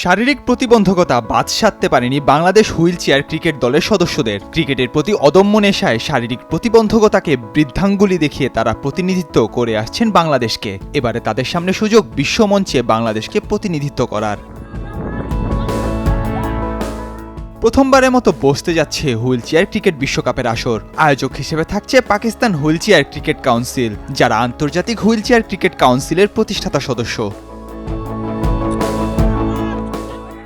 শারীরিক প্রতিবন্ধকতা বাদ সাধতে পারেনি বাংলাদেশ হুইল চেয়ার ক্রিকেট দলের সদস্যদের। ক্রিকেটের প্রতি অদম্য নেশায় শারীরিক প্রতিবন্ধকতাকে বৃদ্ধাঙ্গুলি দেখিয়ে তারা প্রতিনিধিত্ব করে আসছেন বাংলাদেশকে। এবারে তাদের সামনে সুযোগ বিশ্বমঞ্চে বাংলাদেশকে প্রতিনিধিত্ব করার। প্রথমবারের মতো বসতে যাচ্ছে হুইল চেয়ার ক্রিকেট বিশ্বকাপের আসর। আয়োজক হিসেবে থাকছে Pakistan wheel chair cricket council, যারা আন্তর্জাতিক হুইল চেয়ার ক্রিকেট কাউন্সিলের প্রতিষ্ঠাতা সদস্য।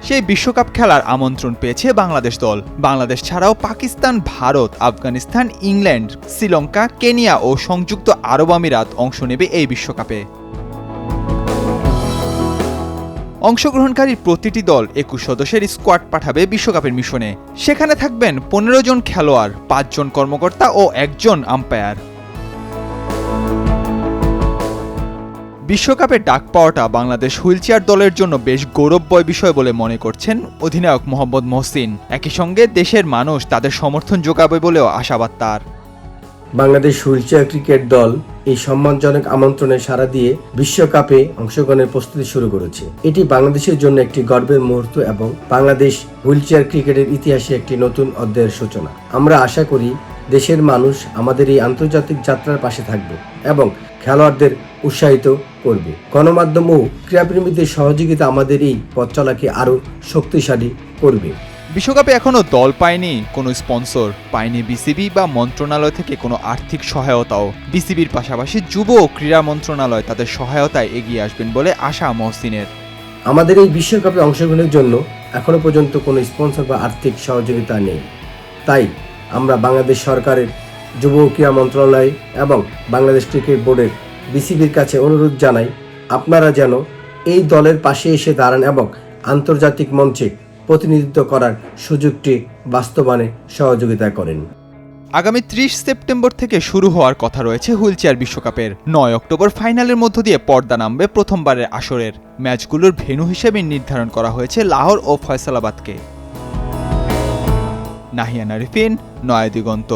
সেই বিশ্বকাপ খেলার আমন্ত্রণ পেয়েছে বাংলাদেশ দল। বাংলাদেশ ছাড়াও পাকিস্তান, ভারত, আফগানিস্তান, ইংল্যান্ড, শ্রীলঙ্কা, কেনিয়া ও সংযুক্ত আরব আমিরাত অংশ নেবে এই বিশ্বকাপে। অংশগ্রহণকারী প্রতিটি দল 21 সদস্যের স্কোয়াড পাঠাবে বিশ্বকাপের মিশনে। সেখানে থাকবেন 15 জন খেলোয়াড়, 5 জন কর্মকর্তা ও 1 জন আম্পায়ার। বিশ্বকাপে ডাক পাওয়াটা বাংলাদেশ হুইলচেয়ার দলের জন্য বেশ গৌরবময় বিষয় বলে মনে করছেন অধিনায়ক মোহাম্মদ মহসিন। একই সঙ্গে দেশের মানুষ তাদের সমর্থন যোগাবে বলেও আশাবাদ তার। বাংলাদেশ হুইলচেয়ার ক্রিকেট দল এই সম্মানজনক আমন্ত্রণে সাড়া দিয়ে বিশ্বকাপে অংশগ্রহণের প্রস্তুতি শুরু করেছে। এটি বাংলাদেশের জন্য একটি গর্বের মুহূর্ত এবং বাংলাদেশ হুইলচেয়ার ক্রিকেটের ইতিহাসে একটি নতুন অধ্যায়ের সূচনা। আমরা আশা করি দেশের মানুষ আমাদের এই আন্তর্জাতিক যাত্রার পাশে থাকবে এবং খেলোয়াড়দের উৎসাহিত করবে। গণমাধ্যম ও ক্রীড়াপ্রেমীদের সহযোগিতা আমাদের এই পথ চলাকে আরও শক্তিশালী করবে। বিশ্বকাপে এখনও দল পায়নি কোনো স্পন্সর, পায়নি বিসিবি বা মন্ত্রণালয় থেকে কোনো আর্থিক সহায়তাও। বিসিবির পাশাপাশি যুব ও ক্রীড়া মন্ত্রণালয় তাদের সহায়তায় এগিয়ে আসবেন বলে আশা মহসিনের। আমাদের এই বিশ্বকাপে অংশগ্রহণের জন্য এখনো পর্যন্ত কোনো স্পন্সর বা আর্থিক সহযোগিতা নেই। তাই আমরা বাংলাদেশ সরকারের যুব ও ক্রীড়া মন্ত্রণালয় এবং বাংলাদেশ ক্রিকেট বোর্ডের বিসিবির কাছে অনুরোধ জানাই, আপনারা যেন এই দলের পাশে এসে দাঁড়ান এবং আন্তর্জাতিক মঞ্চে প্রতিনিধিত্ব করার সুযোগটি বাস্তবায়নে সহযোগিতা করেন। আগামী 30 সেপ্টেম্বর থেকে শুরু হওয়ার কথা রয়েছে হুইলচেয়ার বিশ্বকাপের। 9 অক্টোবর ফাইনালের মধ্য দিয়ে পর্দা নামবে প্রথমবারের আসরের। ম্যাচগুলোর ভেন্যু হিসেবে নির্ধারণ করা হয়েছে লাহোর ও ফয়সালাবাদকে। নাহিয়ান আরিফিন, নয়া দিগন্ত।